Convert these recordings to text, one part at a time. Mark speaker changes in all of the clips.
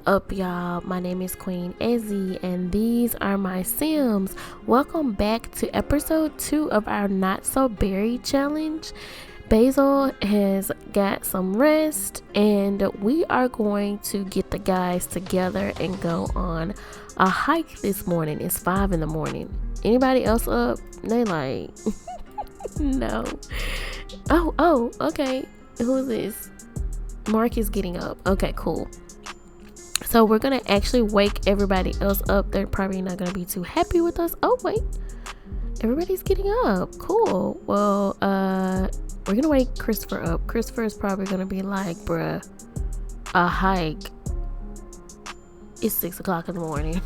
Speaker 1: up, y'all? My name is Queen Ezzy, and these are my Sims. Welcome back to episode 2 of our Not So Berry challenge. Basil has got some rest, and we are going to get the guys together and go on a hike this morning. It's 5 in the morning. Anybody else up? They like, no. Oh, okay. Who is this? Mark is getting up. Okay, cool. So we're gonna actually wake everybody else up. They're probably not gonna be too happy with us. Oh wait, everybody's getting up. Cool. Well, we're gonna wake Christopher up. Christopher is probably gonna be like, bruh, a hike. It's 6 o'clock in the morning.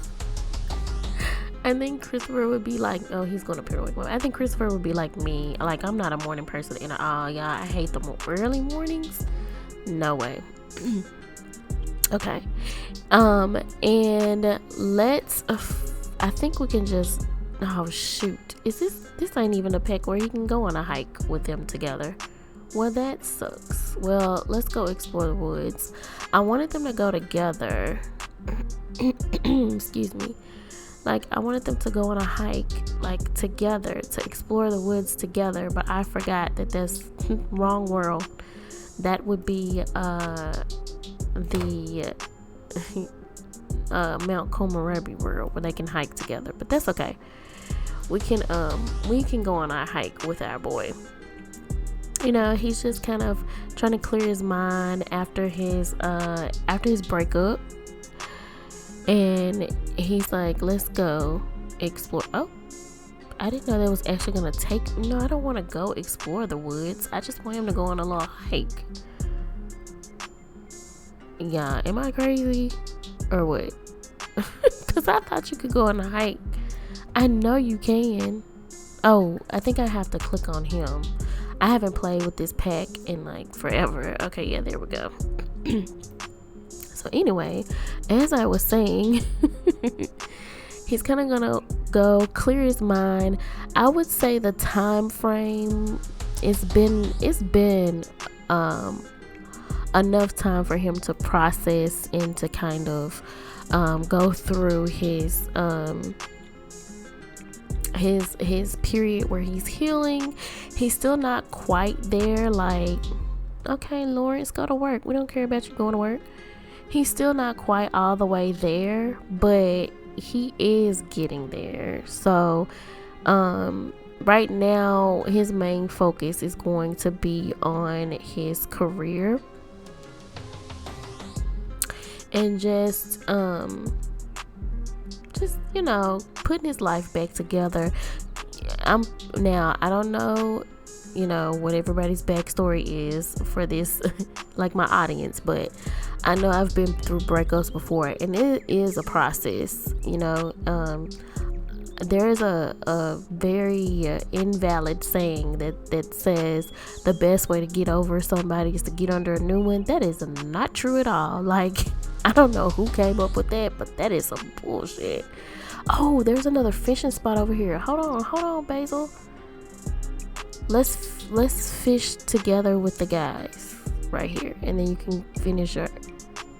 Speaker 1: And then Christopher would be like, oh, he's gonna appear wake me. I think Christopher would be like me. Like, I'm not a morning person at all, y'all. I hate the early mornings. No way. Okay. And let's I think we can just, oh shoot, is this ain't even a pack where you can go on a hike with them together. Well, that sucks. Well, let's go explore the woods. I wanted them to go together. Excuse me. Like, I wanted them to go on a hike, like, together, to explore the woods together, but I forgot that that's wrong world. That would be the Mount Komorebi world where they can hike together, but that's okay. We can go on our hike with our boy. You know, he's just kind of trying to clear his mind after his breakup, and he's like, let's go explore. Oh, I didn't know that was actually gonna take. No, I don't want to go explore the woods. I just want him to go on a little hike. Yeah, am I crazy or what? Because I thought you could go on a hike. I know you can. Oh, I think I have to click on him. I haven't played with this pack in like forever. Okay, yeah, there we go. So anyway, as I was saying, he's kind of gonna go clear his mind. I would say the time frame, it's been enough time for him to process and to kind of go through his period where he's healing. He's still not quite there. Like, okay, Lawrence, go to work. We don't care about you going to work. He's still not quite all the way there, but he is getting there. So right now his main focus is going to be on his career and just you know, putting his life back together. I don't know, you know, what everybody's backstory is for this like my audience, but I know I've been through breakups before, and it is a process, you know. There is a very invalid saying that says the best way to get over somebody is to get under a new one. That is not true at all. Like, I don't know who came up with that, but that is some bullshit. Oh, there's another fishing spot over here. Hold on, Basil. Let's fish together with the guys right here, and then you can finish your.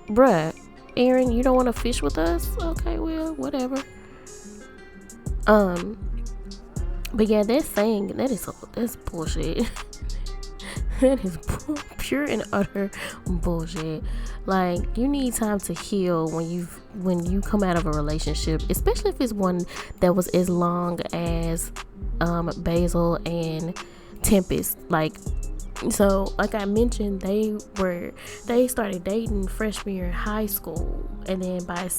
Speaker 1: Bruh, Aaron, you don't want to fish with us? Okay, well, whatever. But yeah, that's bullshit. That is pure and utter bullshit. Like, you need time to heal when you come out of a relationship, especially if it's one that was as long as Basil and Tempest. Like, so like I mentioned, they started dating freshman year in high school, and then by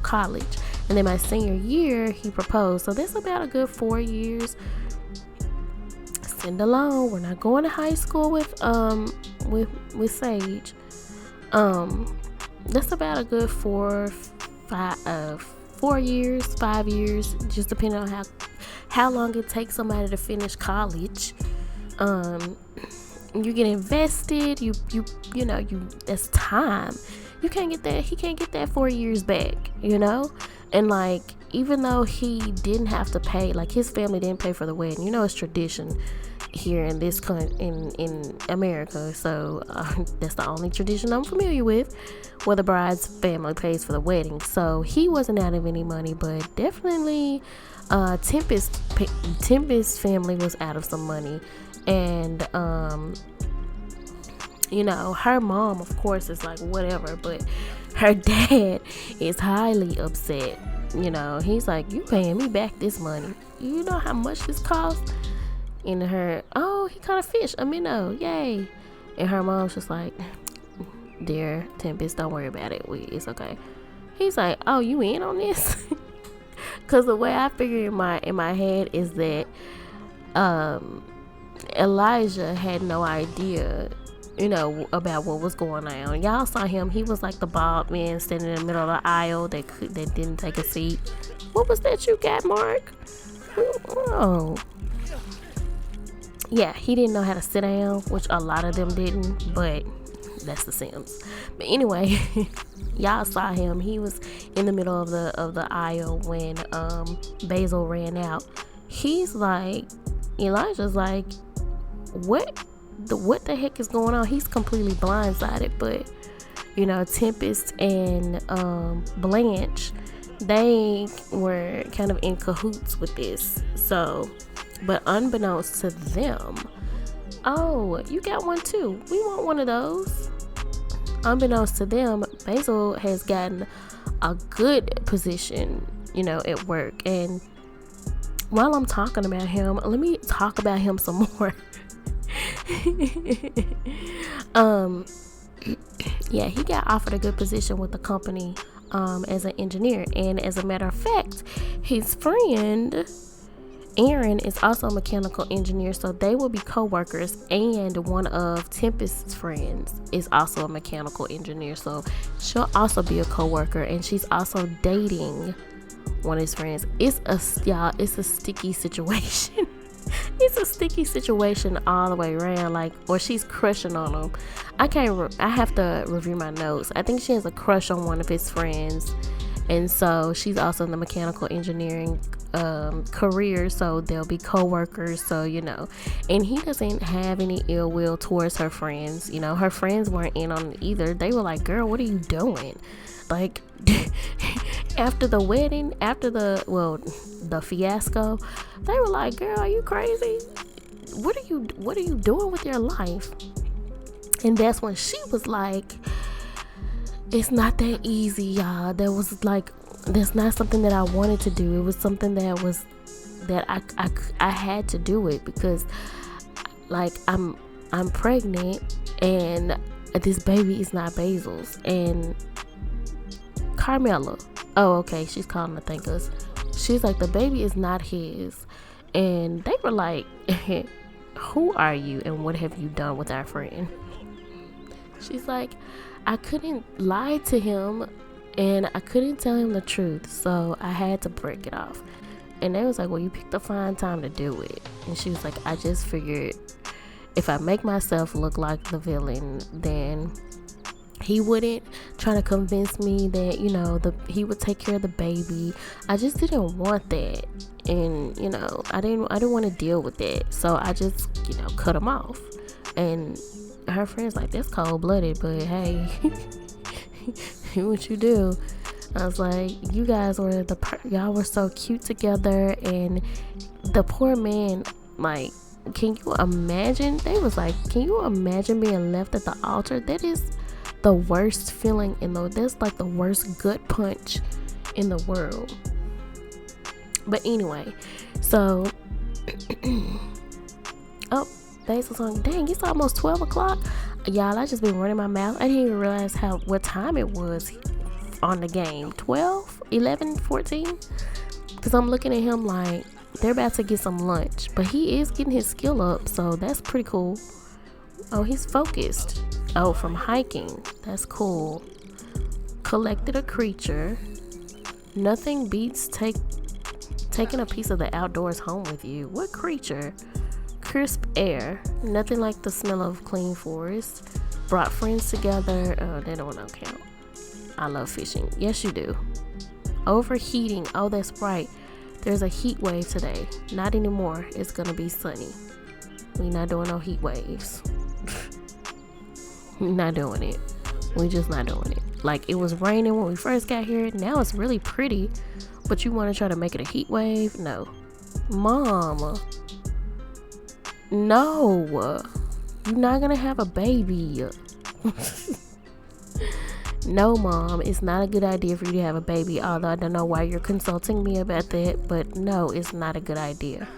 Speaker 1: college, and then my senior year he proposed. So that's about a good 4 years. Send alone. We're not going to high school with Sage. That's about a good 5 years, just depending on how long it takes somebody to finish college. You get invested, you know, that's time. You can't get that. He can't get that 4 years back, you know. And like, even though he didn't have to pay, like his family didn't pay for the wedding, you know, it's tradition. here in this in America. So that's the only tradition I'm familiar with, where the bride's family pays for the wedding. So he wasn't out of any money, but definitely Tempest's family was out of some money. And her mom, of course, is like whatever, but her dad is highly upset. He's like, you paying me back this money, you know how much this costs? And he caught a fish, a minnow, yay. And her mom's just like, dear Tempest, don't worry about it, it's okay. He's like, oh, you in on this? Because the way I figure in my head is that Elijah had no idea about what was going on. Y'all saw him. He was like the bald man standing in the middle of the aisle that didn't take a seat. What was that you got, Mark? Oh, yeah, he didn't know how to sit down, which a lot of them didn't, but that's the Sims. But anyway, y'all saw him. He was in the middle of the aisle when Basil ran out. He's like, Elijah's like, what the heck is going on? He's completely blindsided. But Tempest and Blanche, they were kind of in cahoots with this. So, but unbeknownst to them, oh, you got one too, we want one of those. Unbeknownst to them, Basil has gotten a good position at work. And while I'm talking about him, let me talk about him some more. Yeah, he got offered a good position with the company as an engineer. And as a matter of fact, his friend Aaron is also a mechanical engineer, so they will be co-workers. And one of Tempest's friends is also a mechanical engineer, so she'll also be a co-worker, and she's also dating one of his friends. It's a sticky situation. It's a sticky situation all the way around, or she's crushing on him. I have to review my notes. I think she has a crush on one of his friends, and so she's also in the mechanical engineering career, so they'll be co-workers. So and he doesn't have any ill will towards her friends. Her friends weren't in on it either. They were like, girl, what are you doing? Like, after the wedding, the fiasco, they were like, girl, are you crazy? What are you doing with your life? And that's when she was like, it's not that easy, y'all. That's not something that I wanted to do. It was something that I had to do it because I'm pregnant, and this baby is not Basil's. And Carmela, oh, okay, she's calling to thank us. She's like, the baby is not his. And they were like, who are you and what have you done with our friend? She's like, I couldn't lie to him and I couldn't tell him the truth, so I had to break it off. And they was like, well, you picked a fine time to do it. And she was like, I just figured if I make myself look like the villain, then he wouldn't try to convince me that he would take care of the baby. I just didn't want that, and I didn't want to deal with that, so I just cut him off. And her friend's like, that's cold-blooded, but hey, what you do? I was like, you guys were y'all were so cute together. And the poor man, like, can you imagine? They was like, can you imagine being left at the altar? That is the worst feeling that's like the worst gut punch in the world. But anyway, so oh, Basil's on. Dang, it's almost 12 o'clock. Y'all, I just been running my mouth. I didn't even realize what time it was on the game. 12, 11, 14. Because I'm looking at him like they're about to get some lunch, but he is getting his skill up, so that's pretty cool. Oh, he's focused. Oh, from hiking. That's cool. Collected a creature. Nothing beats taking a piece of the outdoors home with you. What creature? Crisp air. Nothing like the smell of clean forest. Brought friends together. Oh, that don't count. I love fishing. Yes, you do. Overheating. Oh, that's right. There's a heat wave today. Not anymore. It's gonna be sunny. We not doing no heat waves. Not doing it. We just not doing it. Like, it was raining when we first got here. Now it's really pretty, but you want to try to make it a heat wave? No. Mom, no. You're not gonna have a baby. No, Mom, it's not a good idea for you to have a baby. Although I don't know why you're consulting me about that, but no, it's not a good idea.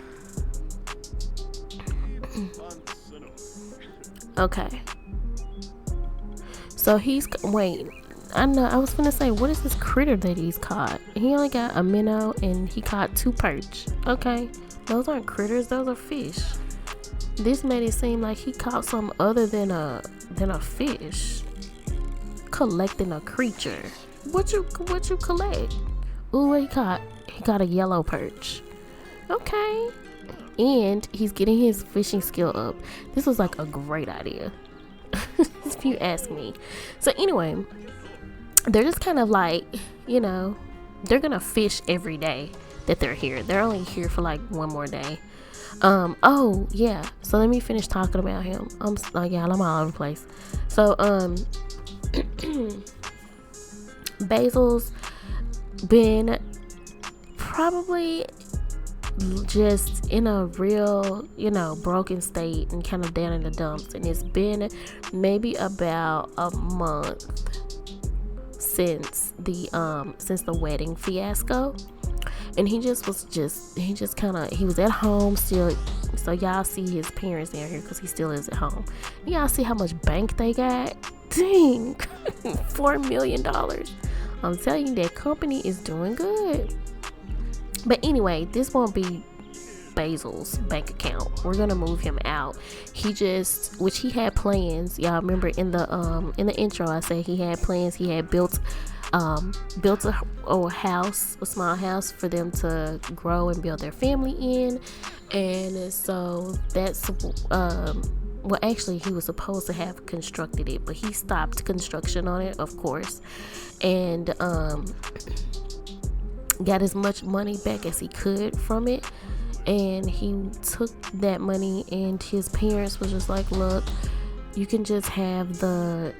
Speaker 1: Okay. So wait, I know, I was gonna say, what is this critter that he's caught? He only got a minnow and he caught 2 perch. Okay, those aren't critters, those are fish. This made it seem like he caught something other than a fish. Collecting a creature. What you collect? Ooh, what he caught? He got a yellow perch. Okay. And he's getting his fishing skill up. This was like a great idea. If you ask me. So anyway, they're just kind of like, they're gonna fish every day that they're here. They're only here for like one more day. Oh yeah, so let me finish talking about him. I'm all over the place. So Basil's been probably just in a real, broken state and kind of down in the dumps, and it's been maybe about a month since the wedding fiasco. And he was at home still. So y'all see his parents down here because he still is at home. Y'all see how much bank they got? Dang. $4 million. I'm telling you, that company is doing good. But anyway, this won't be Basil's bank account. We're gonna move him out. Which he had plans. Y'all remember in the intro I said he had plans. He had built a small house for them to grow and build their family in. And so that's actually he was supposed to have constructed it, but he stopped construction on it, of course, and got as much money back as he could from it. And he took that money, and his parents was just like, look, you can just have the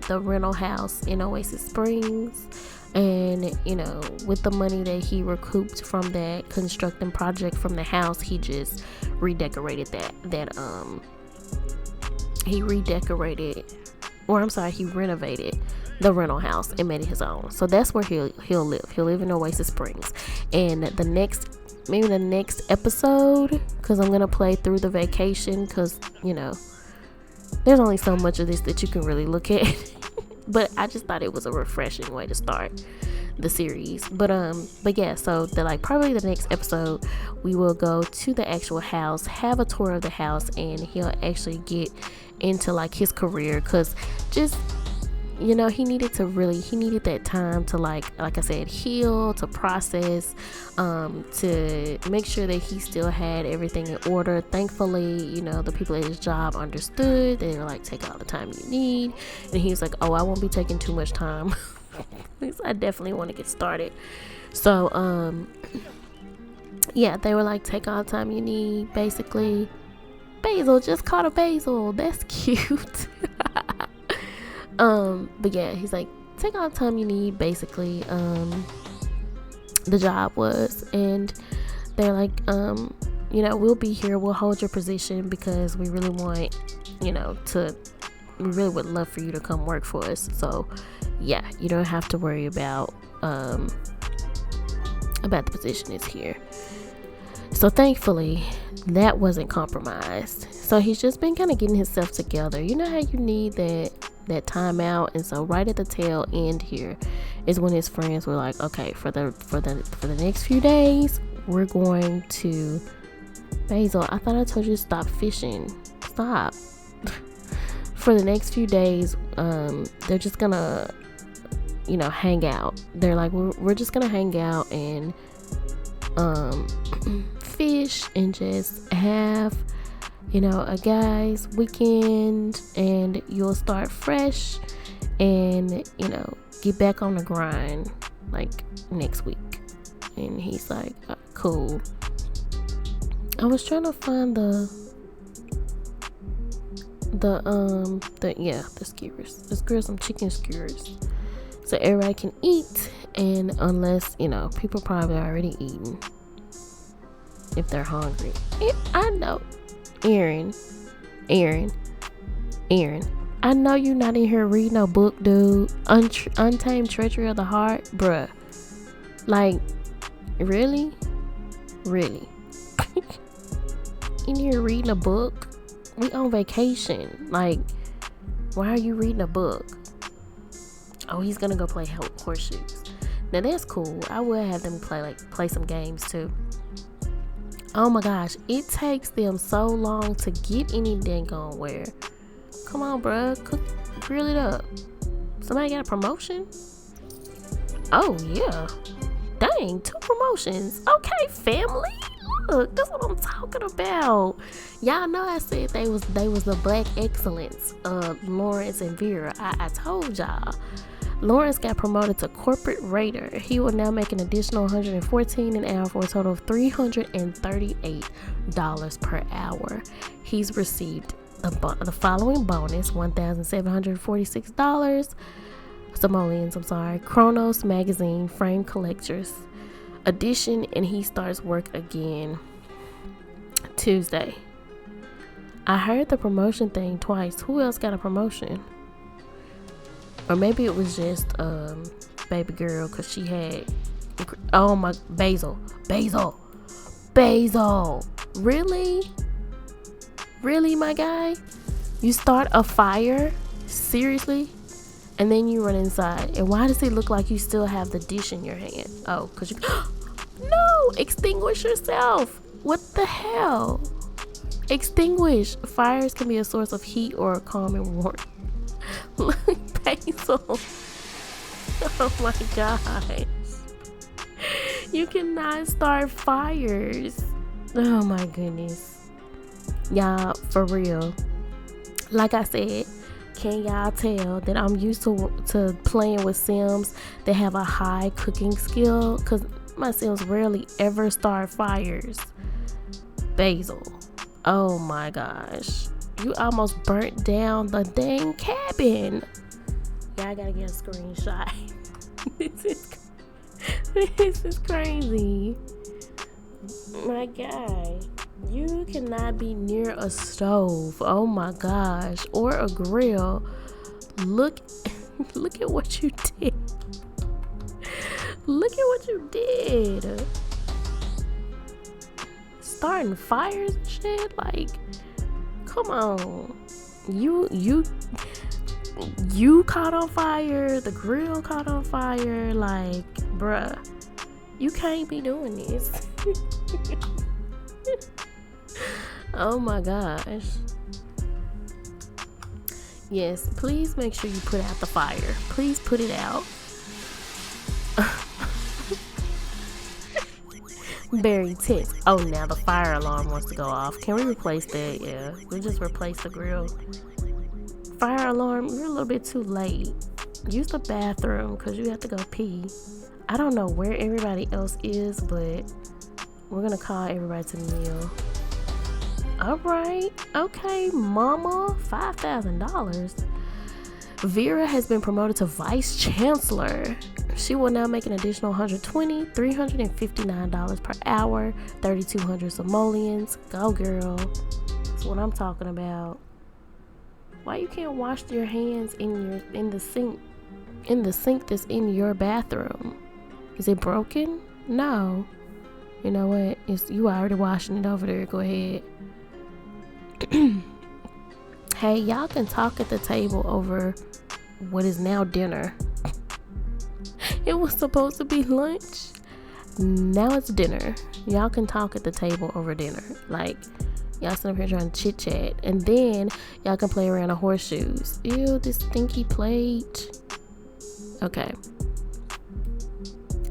Speaker 1: rental house in Oasis Springs, and with the money that he recouped from that constructing project from the house, he just redecorated he renovated the rental house and made it his own. So that's where he'll live in Oasis Springs. And the next episode, because I'm gonna play through the vacation, because there's only so much of this that you can really look at. But I just thought it was a refreshing way to start the series. But yeah, so probably the next episode we will go to the actual house, have a tour of the house, and he'll actually get into like his career, because just he needed that time to like I said, heal, to process, to make sure that he still had everything in order. Thankfully, the people at his job understood. They were like, take all the time you need. And he was like, oh, I won't be taking too much time. I definitely want to get started. So yeah, they were like, take all the time you need, basically. Basil just caught a basil. That's cute. But yeah, he's like, take all the time you need, basically. The job was, and they're like, we'll be here, we'll hold your position, because we really want, we really would love for you to come work for us. So yeah, you don't have to worry about the position is here. So thankfully that wasn't compromised. So he's just been kind of getting himself together. You know how you need that time out. And so right at the tail end here is when his friends were like, okay, for the next few days, we're going to Basil, I thought I told you to stop fishing. Stop. For the next few days, they're just gonna hang out. They're like, we're just gonna hang out and fish and just have a guy's weekend, and you'll start fresh and get back on the grind like next week. And he's like, cool. I was trying to find the the skewers. Let's grill some chicken skewers so everybody can eat. And unless people probably already eaten if they're hungry. I know, Aaron. I know you not in here reading no book, dude. Untamed Treachery of the Heart, bruh. Like, really? In here reading a book? We on vacation. Like, why are you reading a book? Oh, he's gonna go play horseshoes. Now that's cool. I would have them play some games too. Oh my gosh, it takes them so long to get any dang on where. Come on, bruh, grill it up. Somebody got a promotion? Oh yeah, dang, 2 promotions. Okay, family. Look, that's what I'm talking about. Y'all know I said they was the black excellence. Lawrence and Vera. I told y'all. Lawrence got promoted to corporate raider. He will now make an additional $114 an hour for a total of $338 per hour. He's received the following bonus: $1,746 simoleons. Chronos magazine frame collectors edition, and he starts work again Tuesday. I heard the promotion thing twice. Who else got a promotion? Or maybe it was just baby girl, because she had Basil. Really, my guy? You start a fire? Seriously? And then you run inside. And why does it look like you still have the dish in your hand? Oh, because you no, extinguish yourself. What the hell? Extinguish. Fires can be a source of heat or a calming warmth. Basil. Oh my gosh. You cannot start fires. Oh my goodness. Y'all, for real. Like I said, can y'all tell that I'm used to playing with Sims that have a high cooking skill? Because my Sims rarely ever start fires. Basil. Oh my gosh. You almost burnt down the dang cabin. Yeah, I gotta get a screenshot. This is crazy. My guy, you cannot be near a stove. Oh my gosh. Or a grill. Look at what you did. Look at what you did. Starting fires and shit. Like, come on. You caught on fire. The grill caught on fire. Like, bruh, you can't be doing this. Oh my gosh. Yes, please make sure you put out the fire. Please put it out. Very tense. Oh, now the fire alarm wants to go off. Can we replace that? Yeah, we'll just replace the grill. Fire alarm, you're a little bit too late. Use the bathroom because you have to go pee. I don't know where everybody else is, but we're gonna call everybody to the meal. All right, okay, mama, $5,000. Vera has been promoted to vice chancellor. She will now make an additional $359 per hour, 3,200 simoleons. Go, girl. That's what I'm talking about. Why you can't wash your hands in the sink? In the sink that's in your bathroom. Is it broken? No. You know what? You already washing it over there. Go ahead. Hey, y'all can talk at the table over what is now dinner. It was supposed to be lunch. Now it's dinner. Y'all can talk at the table over dinner. Like, y'all sit up here trying to chit chat, and then y'all can play around the horseshoes. Ew, this stinky plate. Okay.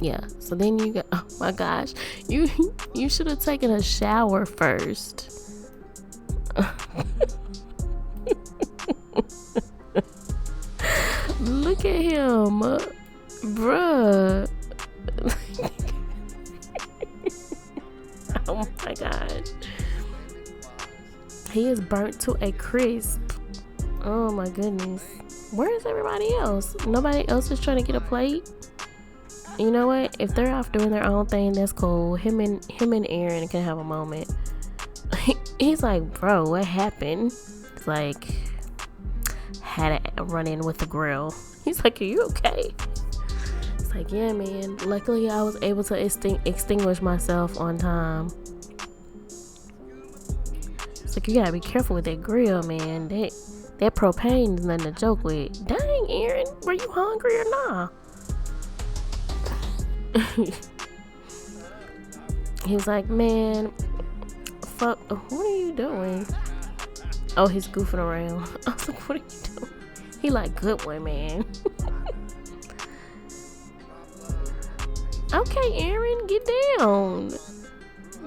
Speaker 1: Yeah. So then you got. Oh my gosh, you should have taken a shower first. Look at him, bruh. Oh my gosh. He is burnt to a crisp. Oh my goodness. Where is everybody else? Nobody else is trying to get a plate? You know what? If they're off doing their own thing, that's cool. Him and Aaron can have a moment. He's like, bro, what happened? It's like, had a run in with the grill. He's like, are you okay? It's like, yeah, man. Luckily, I was able to extinguish myself on time. It's like, you gotta be careful with that grill, man. That propane is nothing to joke with. Dang, Aaron, were you hungry or not? He was like, man, fuck, what are you doing? Oh, he's goofing around. I was like, what are you doing? He like, good one, man. Okay, Aaron, get down.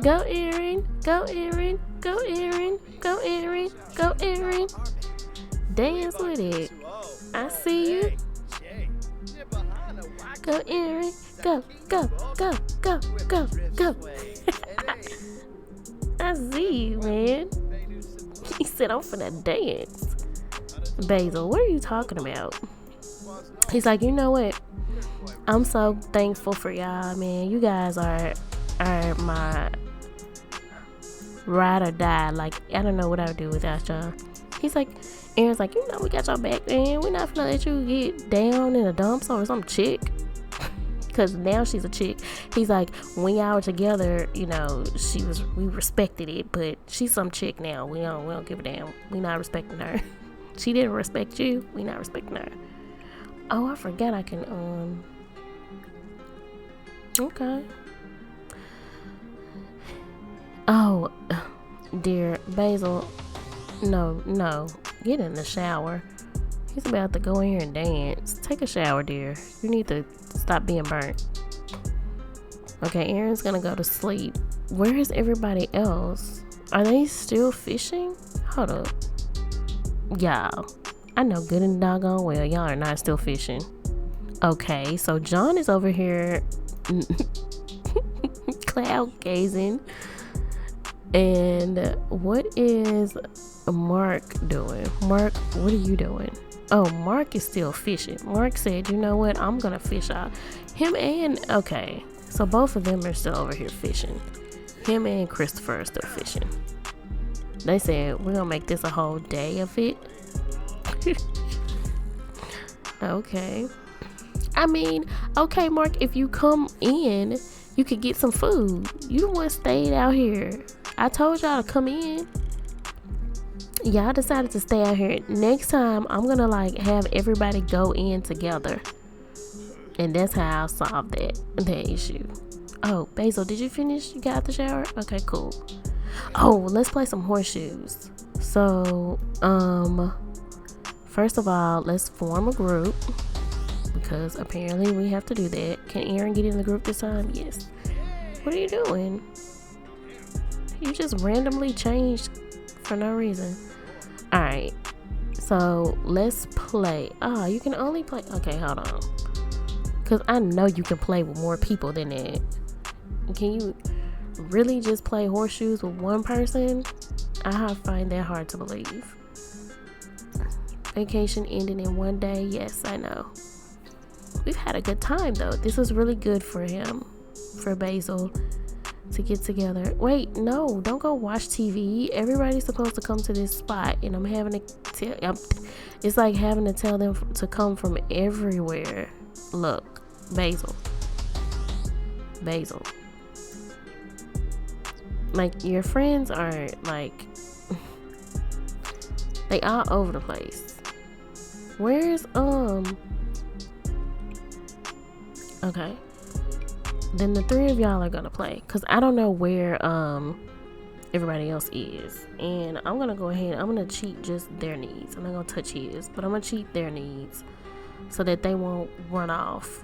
Speaker 1: Go, Aaron. Go, Aaron. Go, Aaron. Go, Aaron. Go, Aaron. Dance with it. I see you. Go, Aaron. Go, go, go, go, go, go. I see you, man. He said, I'm finna dance. Basil, what are you talking about? He's like, you know what? I'm so thankful for y'all, man. You guys are my ride or die. Like, I don't know what I would do without y'all. He's like, Aaron's like, you know, we got y'all back, man. We're not finna let you get down in the dumps or some chick. Because now she's a chick. He's like, when y'all were together, you know, we respected it, but she's some chick now. We don't give a damn. We not respecting her. She didn't respect you. We not respecting her. Oh, I forgot I can, okay. Oh, dear Basil, no, get in the shower. He's about to go in here and dance. Take a shower, dear. You need to stop being burnt. Okay, Aaron's gonna go to sleep. Where is everybody else? Are they still fishing? Hold up. Y'all, I know good and doggone well y'all are not still fishing. Okay, so John is over here cloud gazing. And what is Mark doing? Mark, what are you doing? Oh, Mark is still fishing. Mark said, you know what? I'm going to fish out. Okay. So both of them are still over here fishing. Him and Christopher are still fishing. They said, we're going to make this a whole day of it. Okay. I mean, okay, Mark, if you come in, you could get some food. You the one stayed out here. I told y'all to come in. Y'all decided to stay out here. Next time, I'm gonna like have everybody go in together, and that's how I'll solve that issue. Oh, Basil, did you finish? You got out the shower? Okay, cool. Oh, let's play some horseshoes. So, first of all, let's form a group because apparently we have to do that. Can Aaron get in the group this time? Yes. What are you doing? You just randomly changed for no reason. Alright, so let's play. Oh, you can only play. Okay, hold on. Because I know you can play with more people than that. Can you really just play horseshoes with one person? I find that hard to believe. Vacation ending in one day. Yes, I know. We've had a good time though. This was really good for him, for Basil, to get together. Wait, no, don't go watch TV. Everybody's supposed to come to this spot, and I'm having to it's like having to tell them to come from everywhere. Look, Basil, like your friends are like they all over the place. Where's okay, then the three of y'all are gonna play because I don't know where everybody else is, and I'm gonna go ahead, I'm gonna cheat just their needs. I'm not gonna touch his, but I'm gonna cheat their needs so that they won't run off.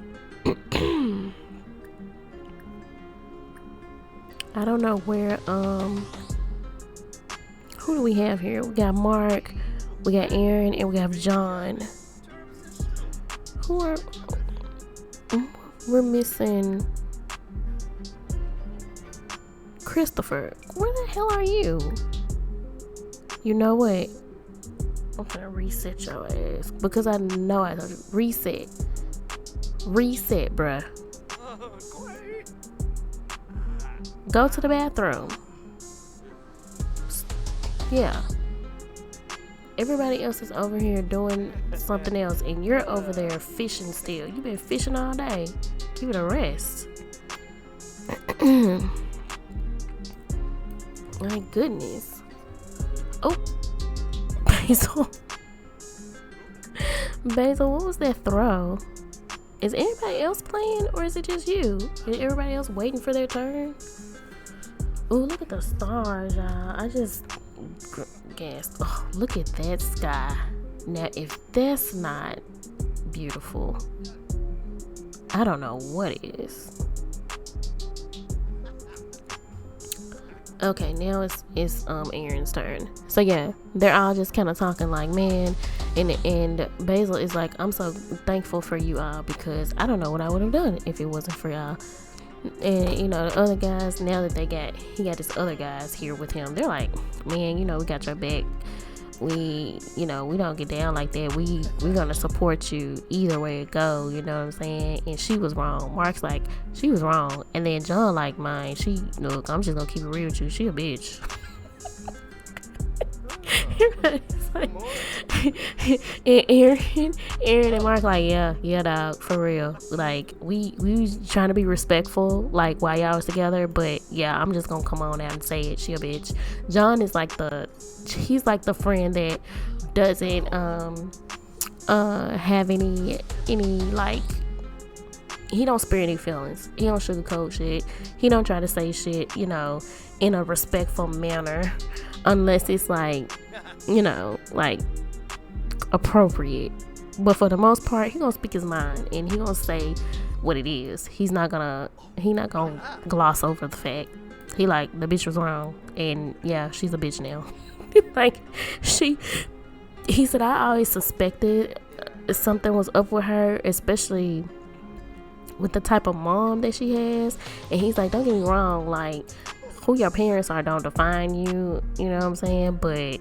Speaker 1: I don't know where who do we have here? We got Mark, we got Aaron, and we have John. We're missing Christopher. Where the hell are you? You know what? I'm gonna reset your ass because I know I told you. Reset, bruh. Go to the bathroom. Yeah. Everybody else is over here doing something else, and you're over there fishing still. You've been fishing all day. Give it a rest. My goodness. Oh, Basil. Basil, what was that throw? Is anybody else playing, or is it just you? Is everybody else waiting for their turn? Oh, look at the stars, y'all. I just gasped. Oh, look at that sky. Now, if that's not beautiful, I don't know what is. Okay, now it's Aaron's turn. So yeah, they're all just kind of talking like, man, and Basil is like, I'm so thankful for you all because I don't know what I would have done if it wasn't for y'all. And you know, the other guys, now that he got this other guys here with him, they're like, man, you know, we got your back. We don't get down like that. We're gonna support you either way it go, you know what I'm saying? And she was wrong. Mark's like, she was wrong. And then John like, mine, look, I'm just gonna keep it real with you, she a bitch. Like, and Aaron and Mark like, yeah dog, for real, like we was trying to be respectful like while y'all was together, but yeah, I'm just gonna come on out and say it, she a bitch. John is like he's like the friend that doesn't have any like, he don't spare any feelings, he don't sugarcoat shit, he don't try to say shit, you know, in a respectful manner unless it's like, you know, like appropriate. But for the most part, he gonna speak his mind and he gonna say what it is. He not gonna gloss over the fact. He like, the bitch was wrong, and yeah, she's a bitch now. Like, he said, I always suspected something was up with her, especially with the type of mom that she has. And he's like, don't get me wrong, like, who your parents are don't define you, you know what I'm saying? But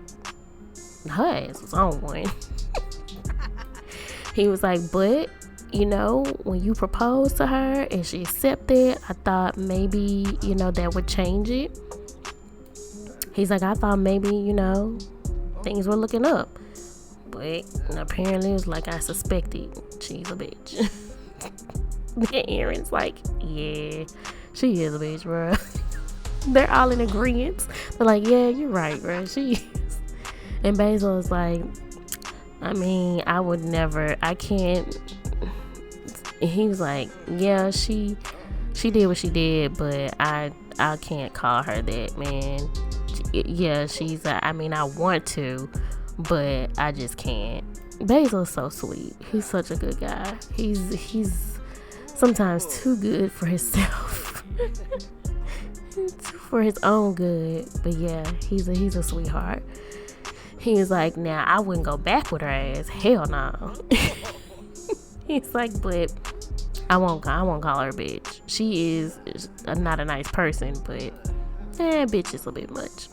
Speaker 1: her ass was on one. He was like, but you know, when you proposed to her and she accepted, I thought maybe, you know, that would change it. He's like, I thought maybe, you know, things were looking up, but apparently it was like I suspected, she's a bitch. Then Aaron's like, yeah, she is a bitch, bro. They're all in agreement. They're like, yeah, you're right, bro, she is. And Basil is like, I mean, I would never, I can't. And he was like, yeah, she did what she did, but I can't call her that, man. Yeah, I mean, I want to, but I just can't. Basil's so sweet. He's such a good guy. He's sometimes too good for himself. For his own good. But yeah, he's a sweetheart. He was like, now I wouldn't go back with her ass. Hell no. He's like, but I won't call her a bitch. She is not a nice person, but bitch is a bit much.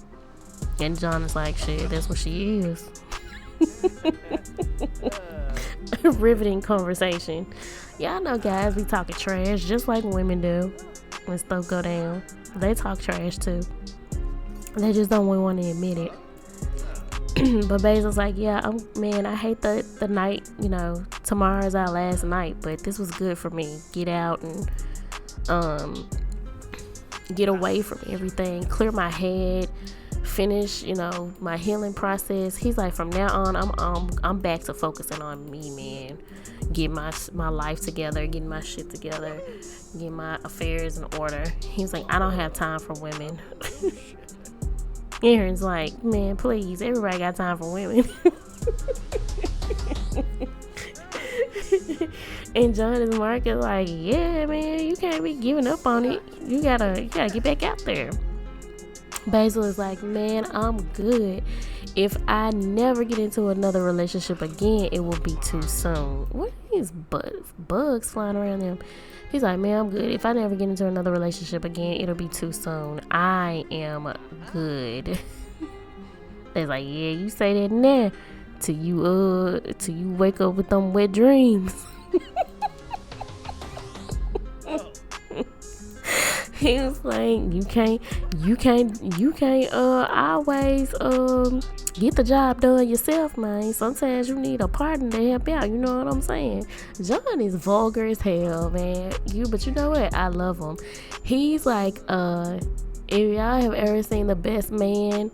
Speaker 1: And John is like, shit, that's what she is. Riveting conversation. Y'all know guys be talking trash just like women do when stuff go down. They talk trash too. They just don't want to admit it. But Basil's like, yeah, man, I hate the night, you know, tomorrow's our last night, but this was good for me. Get out and get away from everything, clear my head, finish, you know, my healing process. He's like, from now on, I'm back to focusing on me, man. Get my life together, getting my shit together, get my affairs in order. He's like, I don't have time for women. Aaron's like, man, please, everybody got time for women. And John and Mark is like, yeah, man, you can't be giving up on it. You gotta get back out there. Basil is like, man, I'm good. If I never get into another relationship again, it will be too soon. What are these bugs flying around him? He's like, man, I'm good. If I never get into another relationship again, it'll be too soon. I am good. They're like, yeah, you say that now. till you wake up with them wet dreams. He was like, you can't always get the job done yourself, man. Sometimes you need a partner to help out. You know what I'm saying? John is vulgar as hell, man. But you know what? I love him. He's like, if y'all have ever seen The Best Man,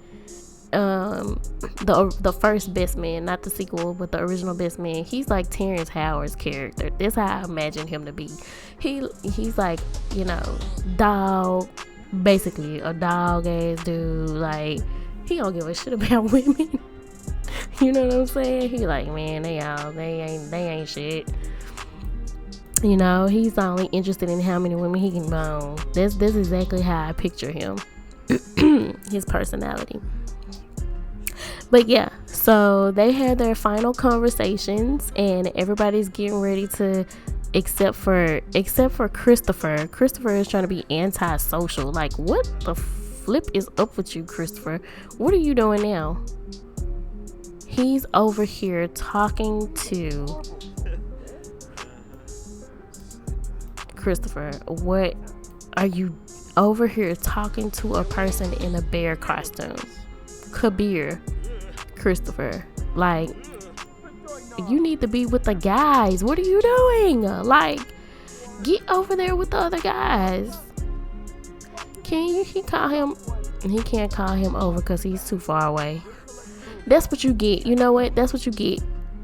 Speaker 1: the first Best Man, not the sequel, but the original Best Man, he's like Terrence Howard's character. That's how I imagine him to be. He's like, dog, basically a dog ass dude. Like, he don't give a shit about women. You know what I'm saying? He like, man, they ain't shit. He's only interested in how many women he can bone. That's exactly how I picture him. His personality. But yeah, so they had their final conversations and everybody's getting ready to, except for Christopher. Christopher is trying to be antisocial. Like, what the flip is up with you, Christopher? What are you doing now? He's over here talking to Christopher. What are you over here talking to a person in a bear costume? Kabir. Christopher, like, you need to be with the guys. What are you doing? Like, get over there with the other guys. He call him? He can't call him over because he's too far away. That's what you get. You know what? That's what you get.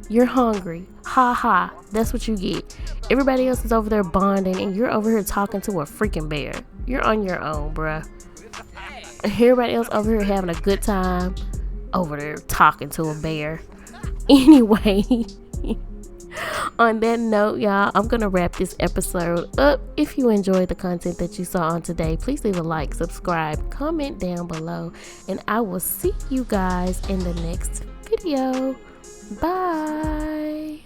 Speaker 1: You're hungry. Ha ha. That's what you get. Everybody else is over there bonding and you're over here talking to a freaking bear. You're on your own, bruh. Everybody else over here having a good time, over there talking to a bear. Anyway, on that note, y'all, I'm gonna wrap this episode up. If you enjoyed the content that you saw on today, please leave a like, subscribe, comment down below, and I will see you guys in the next video. Bye.